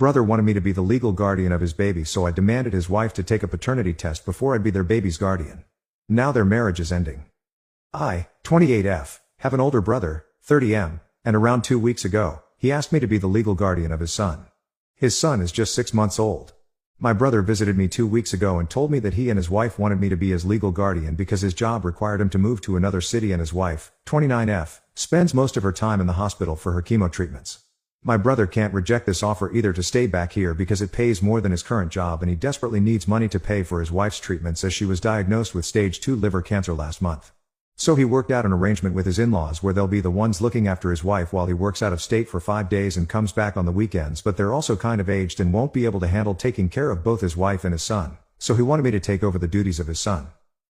brother wanted me to be the legal guardian of his baby, so I demanded his wife to take a paternity test before I'd be their baby's guardian. Now their marriage is ending. I, 28F, have an older brother, 30M, and around 2 weeks ago, he asked me to be the legal guardian of his son. His son is just 6 months old. My brother visited me 2 weeks ago and told me that he and his wife wanted me to be his legal guardian because his job required him to move to another city, and his wife, 29F, spends most of her time in the hospital for her chemo treatments. My brother can't reject this offer either to stay back here because it pays more than his current job, and he desperately needs money to pay for his wife's treatments as she was diagnosed with stage 2 liver cancer last month. So he worked out an arrangement with his in-laws where they'll be the ones looking after his wife while he works out of state for 5 days and comes back on the weekends, but they're also kind of aged and won't be able to handle taking care of both his wife and his son, so he wanted me to take over the duties of his son.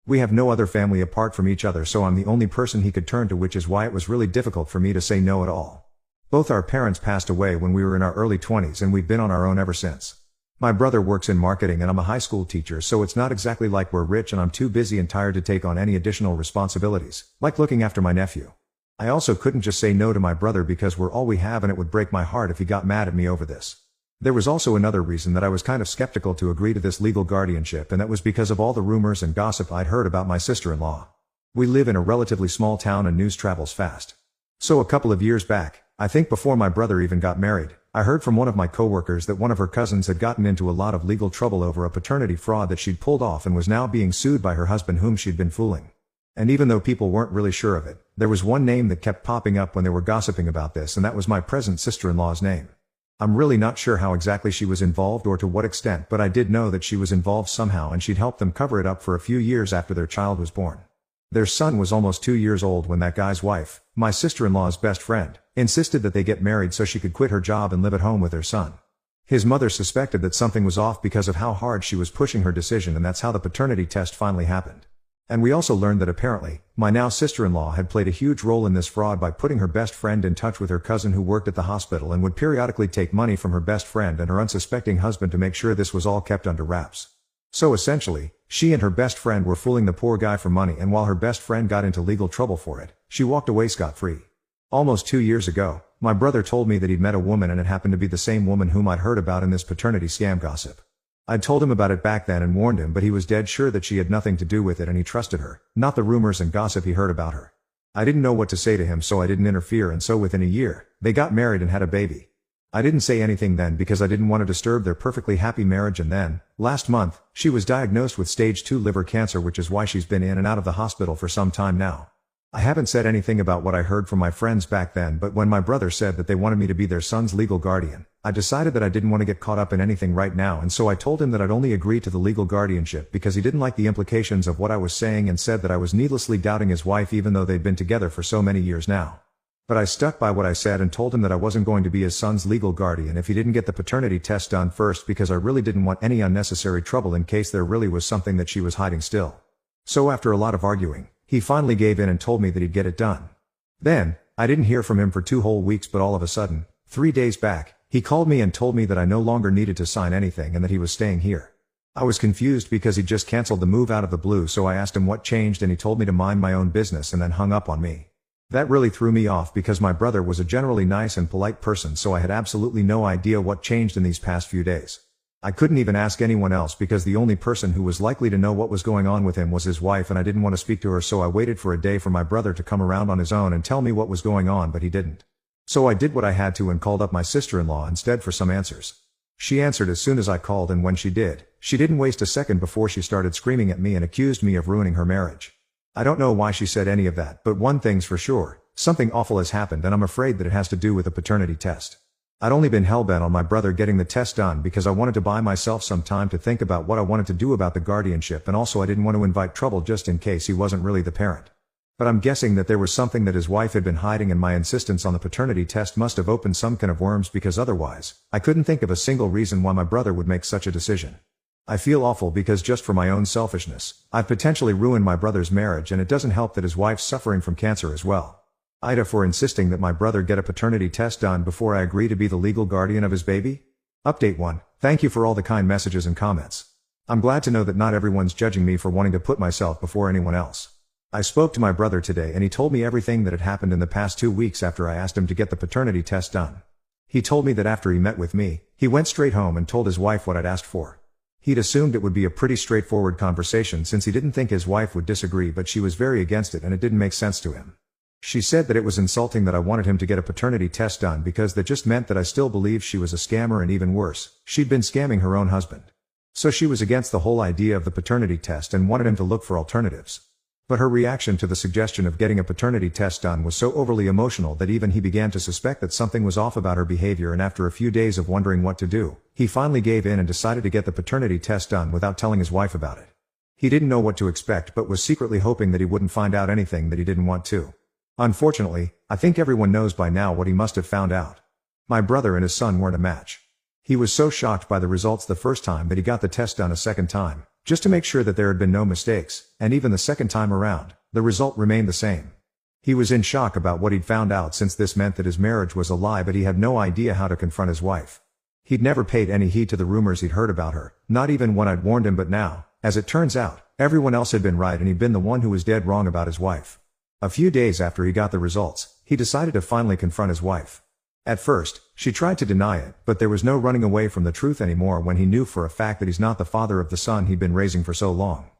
We have no other family apart from each other, so I'm the only person he could turn to, which is why it was really difficult for me to say no at all. Both our parents passed away when we were in our early 20s, and we've been on our own ever since. My brother works in marketing and I'm a high school teacher, so it's not exactly like we're rich, and I'm too busy and tired to take on any additional responsibilities, like looking after my nephew. I also couldn't just say no to my brother because we're all we have, and it would break my heart if he got mad at me over this. There was also another reason that I was kind of skeptical to agree to this legal guardianship, and that was because of all the rumors and gossip I'd heard about my sister-in-law. We live in a relatively small town and news travels fast. So a couple of years back, I think before my brother even got married, I heard from one of my coworkers that one of her cousins had gotten into a lot of legal trouble over a paternity fraud that she'd pulled off and was now being sued by her husband, whom she'd been fooling. And even though people weren't really sure of it, there was one name that kept popping up when they were gossiping about this, and that was my present sister-in-law's name. I'm really not sure how exactly she was involved or to what extent, but I did know that she was involved somehow, and she'd helped them cover it up for a few years after their child was born. Their son was almost 2 years old when that guy's wife, my sister-in-law's best friend, insisted that they get married so she could quit her job and live at home with their son. His mother suspected that something was off because of how hard she was pushing her decision, and that's how the paternity test finally happened. And we also learned that apparently, my now sister-in-law had played a huge role in this fraud by putting her best friend in touch with her cousin who worked at the hospital and would periodically take money from her best friend and her unsuspecting husband to make sure this was all kept under wraps. So essentially, she and her best friend were fooling the poor guy for money, and while her best friend got into legal trouble for it, she walked away scot-free. Almost 2 years ago, my brother told me that he'd met a woman, and it happened to be the same woman whom I'd heard about in this paternity scam gossip. I'd told him about it back then and warned him, but he was dead sure that she had nothing to do with it, and he trusted her, not the rumors and gossip he heard about her. I didn't know what to say to him, so I didn't interfere, and so within a year, they got married and had a baby. I didn't say anything then because I didn't want to disturb their perfectly happy marriage, and then, last month, she was diagnosed with stage 2 liver cancer, which is why she's been in and out of the hospital for some time now. I haven't said anything about what I heard from my friends back then, but when my brother said that they wanted me to be their son's legal guardian, I decided that I didn't want to get caught up in anything right now, and so I told him that I'd only agree to the legal guardianship because he didn't like the implications of what I was saying and said that I was needlessly doubting his wife even though they'd been together for so many years now. But I stuck by what I said and told him that I wasn't going to be his son's legal guardian if he didn't get the paternity test done first, because I really didn't want any unnecessary trouble in case there really was something that she was hiding still. So after a lot of arguing, he finally gave in and told me that he'd get it done. Then, I didn't hear from him for 2 whole weeks, but all of a sudden, 3 days back, he called me and told me that I no longer needed to sign anything and that he was staying here. I was confused because he'd just canceled the move out of the blue, so I asked him what changed, and he told me to mind my own business and then hung up on me. That really threw me off because my brother was a generally nice and polite person, so I had absolutely no idea what changed in these past few days. I couldn't even ask anyone else because the only person who was likely to know what was going on with him was his wife, and I didn't want to speak to her, so I waited for a day for my brother to come around on his own and tell me what was going on, but he didn't. So I did what I had to and called up my sister-in-law instead for some answers. She answered as soon as I called, and when she did, she didn't waste a second before she started screaming at me and accused me of ruining her marriage. I don't know why she said any of that, but one thing's for sure, something awful has happened, and I'm afraid that it has to do with a paternity test. I'd only been hellbent on my brother getting the test done because I wanted to buy myself some time to think about what I wanted to do about the guardianship, and also I didn't want to invite trouble just in case he wasn't really the parent. But I'm guessing that there was something that his wife had been hiding, and my insistence on the paternity test must have opened some can of worms, because otherwise, I couldn't think of a single reason why my brother would make such a decision. I feel awful because just for my own selfishness, I've potentially ruined my brother's marriage, and it doesn't help that his wife's suffering from cancer as well. AITA for insisting that my brother get a paternity test done before I agree to be the legal guardian of his baby? Update 1. Thank you for all the kind messages and comments. I'm glad to know that not everyone's judging me for wanting to put myself before anyone else. I spoke to my brother today and he told me everything that had happened in the past 2 weeks after I asked him to get the paternity test done. He told me that after he met with me, he went straight home and told his wife what I'd asked for. He'd assumed it would be a pretty straightforward conversation since he didn't think his wife would disagree, but she was very against it and it didn't make sense to him. She said that it was insulting that I wanted him to get a paternity test done because that just meant that I still believed she was a scammer, and even worse, she'd been scamming her own husband. So she was against the whole idea of the paternity test and wanted him to look for alternatives. But her reaction to the suggestion of getting a paternity test done was so overly emotional that even he began to suspect that something was off about her behavior, and after a few days of wondering what to do, he finally gave in and decided to get the paternity test done without telling his wife about it. He didn't know what to expect but was secretly hoping that he wouldn't find out anything that he didn't want to. Unfortunately, I think everyone knows by now what he must have found out. My brother and his son weren't a match. He was so shocked by the results the first time that he got the test done a second time, just to make sure that there had been no mistakes, and even the second time around, the result remained the same. He was in shock about what he'd found out, since this meant that his marriage was a lie, but he had no idea how to confront his wife. He'd never paid any heed to the rumors he'd heard about her, not even when I'd warned him, but now, as it turns out, everyone else had been right and he'd been the one who was dead wrong about his wife. A few days after he got the results, he decided to finally confront his wife. At first, she tried to deny it, but there was no running away from the truth anymore when he knew for a fact that he's not the father of the son he'd been raising for so long.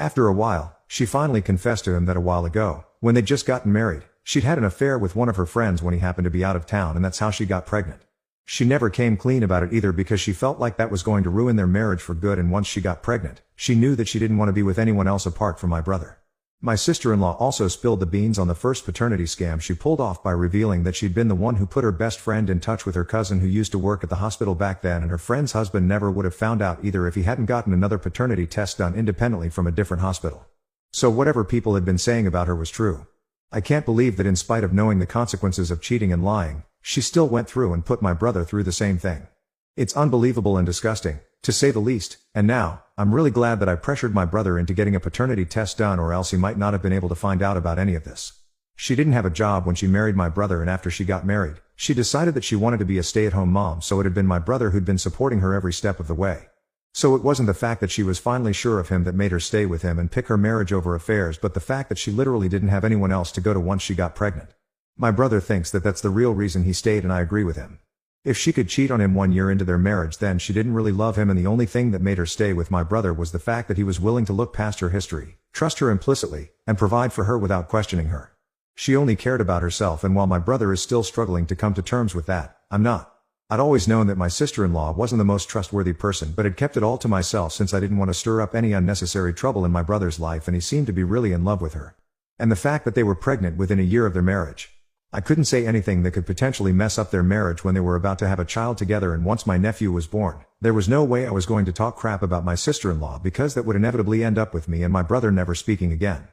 After a while, she finally confessed to him that a while ago, when they'd just gotten married, she'd had an affair with one of her friends when he happened to be out of town, and that's how she got pregnant. She never came clean about it either because she felt like that was going to ruin their marriage for good, and once she got pregnant, she knew that she didn't want to be with anyone else apart from my brother. My sister-in-law also spilled the beans on the first paternity scam she pulled off by revealing that she'd been the one who put her best friend in touch with her cousin who used to work at the hospital back then, and her friend's husband never would have found out either if he hadn't gotten another paternity test done independently from a different hospital. So whatever people had been saying about her was true. I can't believe that in spite of knowing the consequences of cheating and lying, she still went through and put my brother through the same thing. It's unbelievable and disgusting, to say the least, and now, I'm really glad that I pressured my brother into getting a paternity test done, or else he might not have been able to find out about any of this. She didn't have a job when she married my brother, and after she got married, she decided that she wanted to be a stay-at-home mom, so it had been my brother who'd been supporting her every step of the way. So it wasn't the fact that she was finally sure of him that made her stay with him and pick her marriage over affairs, but the fact that she literally didn't have anyone else to go to once she got pregnant. My brother thinks that that's the real reason he stayed, and I agree with him. If she could cheat on him 1 year into their marriage, then she didn't really love him, and the only thing that made her stay with my brother was the fact that he was willing to look past her history, trust her implicitly, and provide for her without questioning her. She only cared about herself, and while my brother is still struggling to come to terms with that, I'm not. I'd always known that my sister-in-law wasn't the most trustworthy person, but had kept it all to myself since I didn't want to stir up any unnecessary trouble in my brother's life, and he seemed to be really in love with her. And the fact that they were pregnant within a year of their marriage. I couldn't say anything that could potentially mess up their marriage when they were about to have a child together, and once my nephew was born, there was no way I was going to talk crap about my sister-in-law, because that would inevitably end up with me and my brother never speaking again.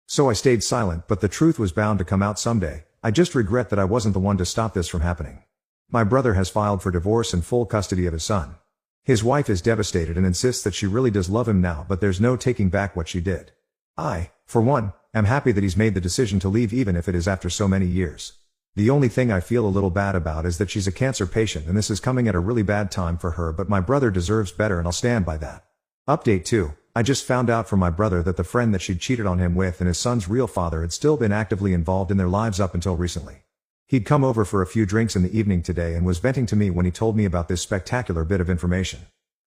So I stayed silent, but the truth was bound to come out someday. I just regret that I wasn't the one to stop this from happening. My brother has filed for divorce and full custody of his son. His wife is devastated and insists that she really does love him now, but there's no taking back what she did. I, for one, am happy that he's made the decision to leave, even if it is after so many years. The only thing I feel a little bad about is that she's a cancer patient, and this is coming at a really bad time for her, but my brother deserves better, and I'll stand by that. Update 2. I just found out from my brother that the friend that she'd cheated on him with and his son's real father had still been actively involved in their lives up until recently. He'd come over for a few drinks in the evening today and was venting to me when he told me about this spectacular bit of information.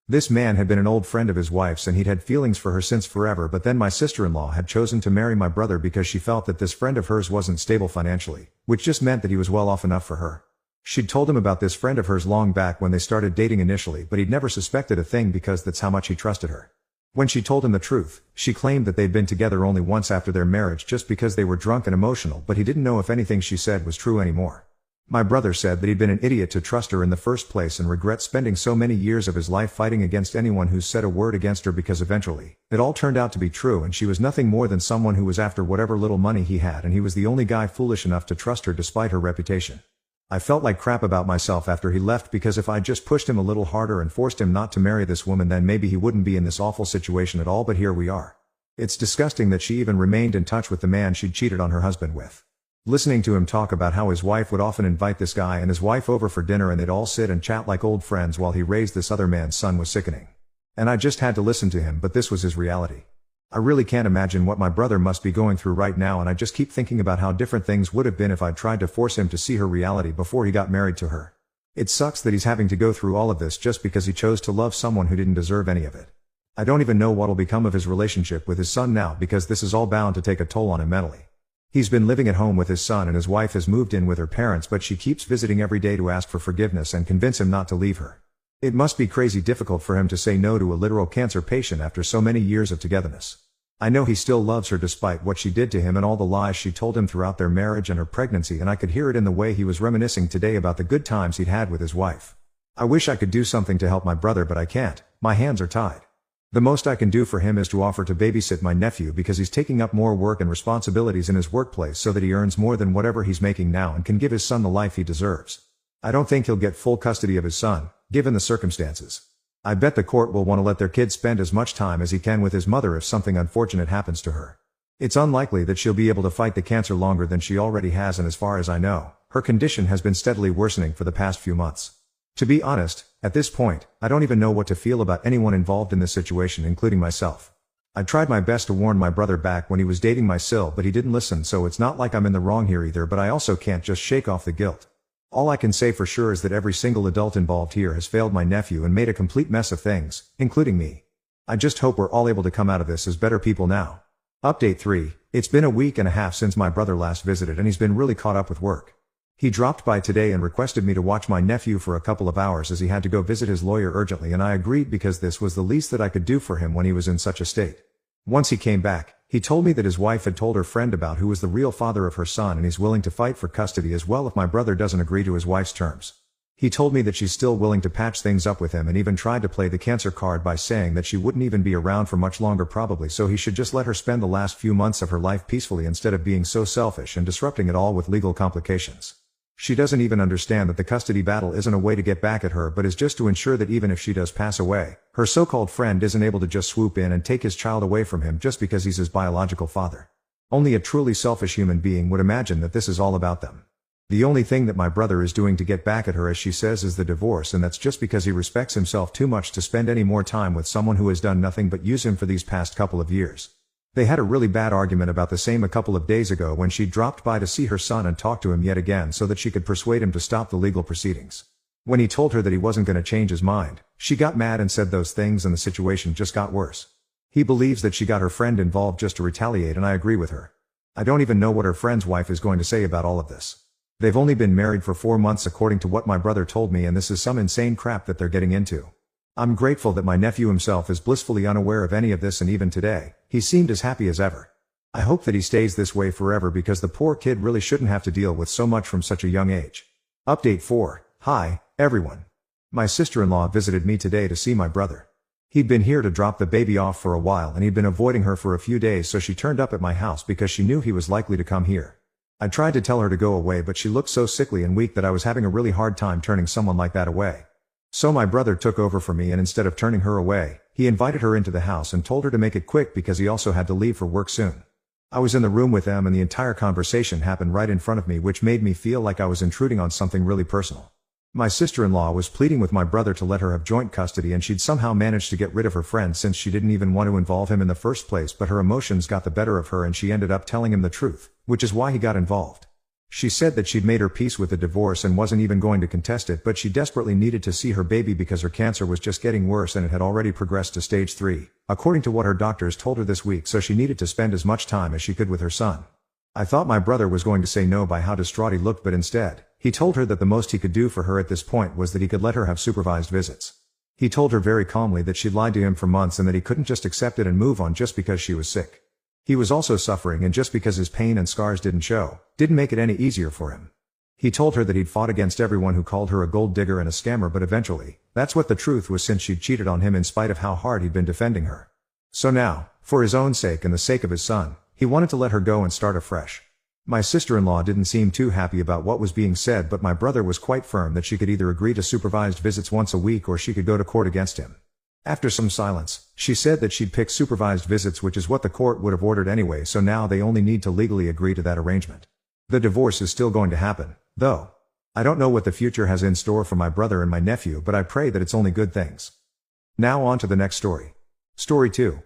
This man had been an old friend of his wife's, and he'd had feelings for her since forever, but then my sister-in-law had chosen to marry my brother because she felt that this friend of hers wasn't stable financially, which just meant that he was well off enough for her. She'd told him about this friend of hers long back when they started dating initially, but he'd never suspected a thing because that's how much he trusted her. When she told him the truth, she claimed that they'd been together only once after their marriage just because they were drunk and emotional, but he didn't know if anything she said was true anymore. My brother said that he'd been an idiot to trust her in the first place and regrets spending so many years of his life fighting against anyone who said a word against her, because eventually, it all turned out to be true, and she was nothing more than someone who was after whatever little money he had, and he was the only guy foolish enough to trust her despite her reputation. I felt like crap about myself after he left, because if I'd just pushed him a little harder and forced him not to marry this woman, then maybe he wouldn't be in this awful situation at all, but here we are. It's disgusting that she even remained in touch with the man she'd cheated on her husband with. Listening to him talk about how his wife would often invite this guy and his wife over for dinner and they'd all sit and chat like old friends while he raised this other man's son was sickening. And I just had to listen to him, but this was his reality. I really can't imagine what my brother must be going through right now, and I just keep thinking about how different things would have been if I'd tried to force him to see her reality before he got married to her. It sucks that he's having to go through all of this just because he chose to love someone who didn't deserve any of it. I don't even know what'll become of his relationship with his son now because this is all bound to take a toll on him mentally. He's been living at home with his son and his wife has moved in with her parents, but she keeps visiting every day to ask for forgiveness and convince him not to leave her. It must be crazy difficult for him to say no to a literal cancer patient after so many years of togetherness. I know he still loves her despite what she did to him and all the lies she told him throughout their marriage and her pregnancy, and I could hear it in the way he was reminiscing today about the good times he'd had with his wife. I wish I could do something to help my brother, but I can't. My hands are tied. The most I can do for him is to offer to babysit my nephew because he's taking up more work and responsibilities in his workplace so that he earns more than whatever he's making now and can give his son the life he deserves. I don't think he'll get full custody of his son, given the circumstances. I bet the court will want to let their kid spend as much time as he can with his mother if something unfortunate happens to her. It's unlikely that she'll be able to fight the cancer longer than she already has, and as far as I know, her condition has been steadily worsening for the past few months. To be honest, at this point, I don't even know what to feel about anyone involved in this situation, including myself. I tried my best to warn my brother back when he was dating my sil, but he didn't listen, so it's not like I'm in the wrong here either, but I also can't just shake off the guilt. All I can say for sure is that every single adult involved here has failed my nephew and made a complete mess of things, including me. I just hope we're all able to come out of this as better people now. Update 3. It's been a week and a half since my brother last visited and he's been really caught up with work. He dropped by today and requested me to watch my nephew for a couple of hours as he had to go visit his lawyer urgently, and I agreed because this was the least that I could do for him when he was in such a state. Once he came back, he told me that his wife had told her friend about who was the real father of her son, and he's willing to fight for custody as well if my brother doesn't agree to his wife's terms. He told me that she's still willing to patch things up with him and even tried to play the cancer card by saying that she wouldn't even be around for much longer probably, so he should just let her spend the last few months of her life peacefully instead of being so selfish and disrupting it all with legal complications. She doesn't even understand that the custody battle isn't a way to get back at her but is just to ensure that even if she does pass away, her so-called friend isn't able to just swoop in and take his child away from him just because he's his biological father. Only a truly selfish human being would imagine that this is all about them. The only thing that my brother is doing to get back at her, as she says, is the divorce, and that's just because he respects himself too much to spend any more time with someone who has done nothing but use him for these past couple of years. They had a really bad argument about the same a couple of days ago when she dropped by to see her son and talk to him yet again so that she could persuade him to stop the legal proceedings. When he told her that he wasn't going to change his mind, she got mad and said those things, and the situation just got worse. He believes that she got her friend involved just to retaliate, and I agree with her. I don't even know what her friend's wife is going to say about all of this. They've only been married for 4 months according to what my brother told me, and this is some insane crap that they're getting into. I'm grateful that my nephew himself is blissfully unaware of any of this, and even today, he seemed as happy as ever. I hope that he stays this way forever because the poor kid really shouldn't have to deal with so much from such a young age. Update 4. Hi, everyone. My sister-in-law visited me today to see my brother. He'd been here to drop the baby off for a while and he'd been avoiding her for a few days, so she turned up at my house because she knew he was likely to come here. I tried to tell her to go away, but she looked so sickly and weak that I was having a really hard time turning someone like that away. So my brother took over for me, and instead of turning her away, he invited her into the house and told her to make it quick because he also had to leave for work soon. I was in the room with them and the entire conversation happened right in front of me, which made me feel like I was intruding on something really personal. My sister-in-law was pleading with my brother to let her have joint custody, and she'd somehow managed to get rid of her friend since she didn't even want to involve him in the first place, but her emotions got the better of her and she ended up telling him the truth, which is why he got involved. She said that she'd made her peace with the divorce and wasn't even going to contest it, but she desperately needed to see her baby because her cancer was just getting worse and it had already progressed to stage 3, according to what her doctors told her this week, so she needed to spend as much time as she could with her son. I thought my brother was going to say no by how distraught he looked, but instead, he told her that the most he could do for her at this point was that he could let her have supervised visits. He told her very calmly that she'd lied to him for months and that he couldn't just accept it and move on just because she was sick. He was also suffering, and just because his pain and scars didn't show, didn't make it any easier for him. He told her that he'd fought against everyone who called her a gold digger and a scammer, but eventually, that's what the truth was, since she'd cheated on him in spite of how hard he'd been defending her. So now, for his own sake and the sake of his son, he wanted to let her go and start afresh. My sister-in-law didn't seem too happy about what was being said, but my brother was quite firm that she could either agree to supervised visits once a week or she could go to court against him. After some silence, she said that she'd pick supervised visits, which is what the court would have ordered anyway, so now they only need to legally agree to that arrangement. The divorce is still going to happen, though. I don't know what the future has in store for my brother and my nephew, but I pray that it's only good things. Now on to the next story. Story 2.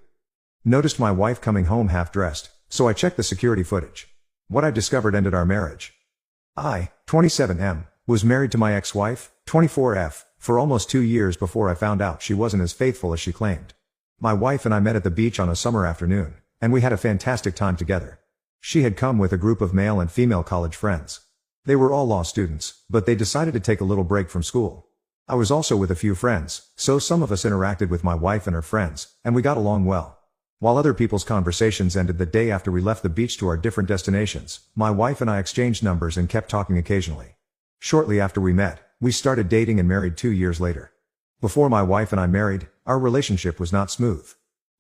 Noticed my wife coming home half-dressed, so I checked the security footage. What I discovered ended our marriage. I, 27M, was married to my ex-wife, 24F, for almost 2 years before I found out she wasn't as faithful as she claimed. My wife and I met at the beach on a summer afternoon, and we had a fantastic time together. She had come with a group of male and female college friends. They were all law students, but they decided to take a little break from school. I was also with a few friends, so some of us interacted with my wife and her friends, and we got along well. While other people's conversations ended the day after we left the beach to our different destinations, my wife and I exchanged numbers and kept talking occasionally. Shortly after we met, we started dating and married 2 years later. Before my wife and I married, our relationship was not smooth.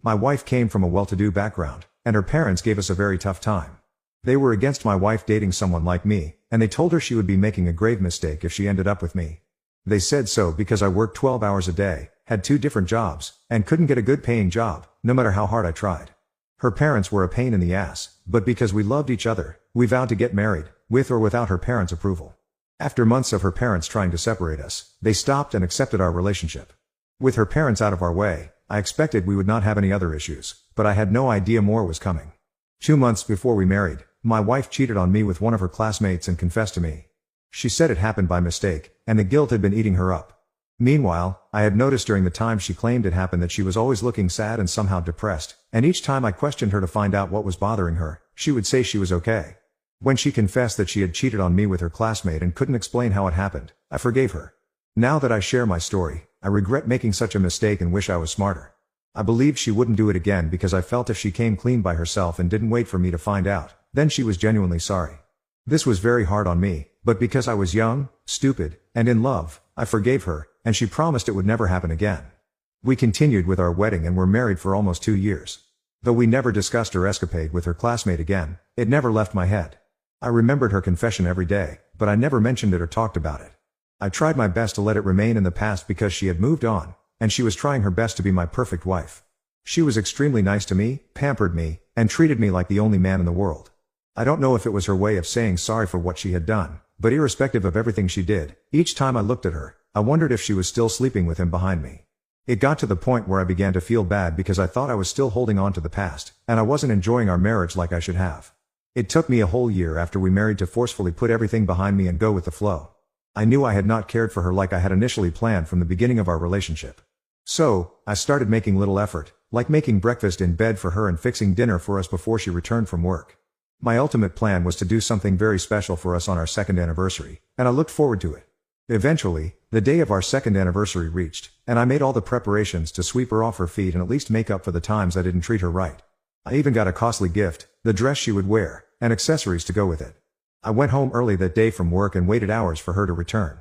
My wife came from a well-to-do background, and her parents gave us a very tough time. They were against my wife dating someone like me, and they told her she would be making a grave mistake if she ended up with me. They said so because I worked 12 hours a day, had 2 different jobs, and couldn't get a good paying job, no matter how hard I tried. Her parents were a pain in the ass, but because we loved each other, we vowed to get married, with or without her parents' approval. After months of her parents trying to separate us, they stopped and accepted our relationship. With her parents out of our way, I expected we would not have any other issues, but I had no idea more was coming. 2 months before we married, my wife cheated on me with one of her classmates and confessed to me. She said it happened by mistake, and the guilt had been eating her up. Meanwhile, I had noticed during the time she claimed it happened that she was always looking sad and somehow depressed, and each time I questioned her to find out what was bothering her, she would say she was okay. When she confessed that she had cheated on me with her classmate and couldn't explain how it happened, I forgave her. Now that I share my story, I regret making such a mistake and wish I was smarter. I believed she wouldn't do it again because I felt if she came clean by herself and didn't wait for me to find out, then she was genuinely sorry. This was very hard on me, but because I was young, stupid, and in love, I forgave her, and she promised it would never happen again. We continued with our wedding and were married for almost 2 years. Though we never discussed her escapade with her classmate again, it never left my head. I remembered her confession every day, but I never mentioned it or talked about it. I tried my best to let it remain in the past because she had moved on, and she was trying her best to be my perfect wife. She was extremely nice to me, pampered me, and treated me like the only man in the world. I don't know if it was her way of saying sorry for what she had done, but irrespective of everything she did, each time I looked at her, I wondered if she was still sleeping with him behind me. It got to the point where I began to feel bad because I thought I was still holding on to the past, and I wasn't enjoying our marriage like I should have. It took me a whole year after we married to forcefully put everything behind me and go with the flow. I knew I had not cared for her like I had initially planned from the beginning of our relationship. So, I started making little effort, like making breakfast in bed for her and fixing dinner for us before she returned from work. My ultimate plan was to do something very special for us on our 2nd anniversary, and I looked forward to it. Eventually, the day of our 2nd anniversary reached, and I made all the preparations to sweep her off her feet and at least make up for the times I didn't treat her right. I even got a costly gift, the dress she would wear, and accessories to go with it. I went home early that day from work and waited hours for her to return.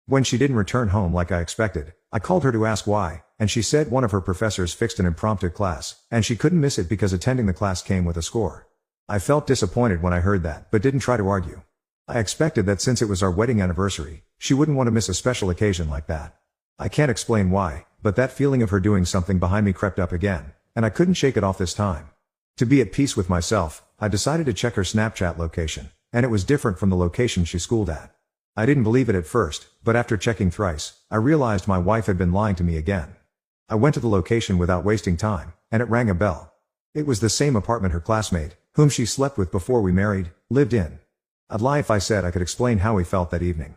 When she didn't return home like I expected, I called her to ask why, and she said one of her professors fixed an impromptu class, and she couldn't miss it because attending the class came with a score. I felt disappointed when I heard that, but didn't try to argue. I expected that since it was our wedding anniversary, she wouldn't want to miss a special occasion like that. I can't explain why, but that feeling of her doing something behind me crept up again, and I couldn't shake it off this time. To be at peace with myself, I decided to check her Snapchat location, and it was different from the location she schooled at. I didn't believe it at first, but after checking thrice, I realized my wife had been lying to me again. I went to the location without wasting time, and it rang a bell. It was the same apartment her classmate, whom she slept with before we married, lived in. I'd lie if I said I could explain how we felt that evening.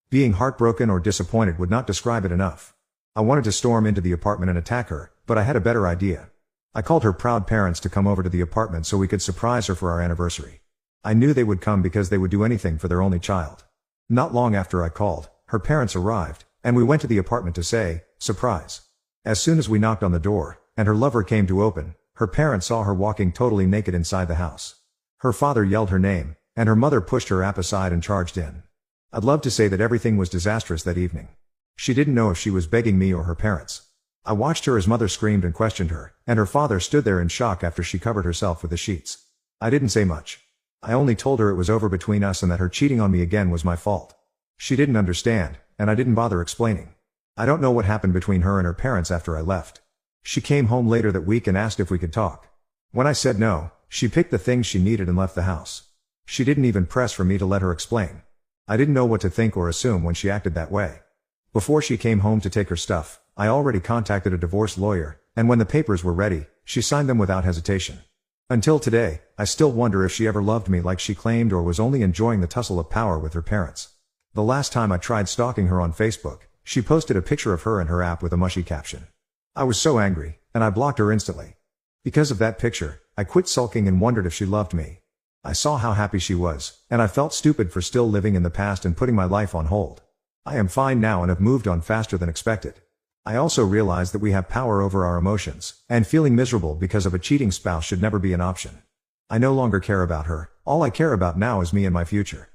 Being heartbroken or disappointed would not describe it enough. I wanted to storm into the apartment and attack her, but I had a better idea. I called her proud parents to come over to the apartment so we could surprise her for our anniversary. I knew they would come because they would do anything for their only child. Not long after I called, her parents arrived, and we went to the apartment to say, surprise. As soon as we knocked on the door, and her lover came to open, her parents saw her walking totally naked inside the house. Her father yelled her name, and her mother pushed her app aside and charged in. I'd love to say that everything was disastrous that evening. She didn't know if she was begging me or her parents. I watched her as mother screamed and questioned her, and her father stood there in shock after she covered herself with the sheets. I didn't say much. I only told her it was over between us and that her cheating on me again was my fault. She didn't understand, and I didn't bother explaining. I don't know what happened between her and her parents after I left. She came home later that week and asked if we could talk. When I said no, she picked the things she needed and left the house. She didn't even press for me to let her explain. I didn't know what to think or assume when she acted that way. Before she came home to take her stuff, I already contacted a divorce lawyer, and when the papers were ready, she signed them without hesitation. Until today, I still wonder if she ever loved me like she claimed or was only enjoying the tussle of power with her parents. The last time I tried stalking her on Facebook, she posted a picture of her and her app with a mushy caption. I was so angry, and I blocked her instantly. Because of that picture, I quit sulking and wondered if she loved me. I saw how happy she was, and I felt stupid for still living in the past and putting my life on hold. I am fine now and have moved on faster than expected. I also realized that we have power over our emotions, and feeling miserable because of a cheating spouse should never be an option. I no longer care about her. All I care about now is me and my future.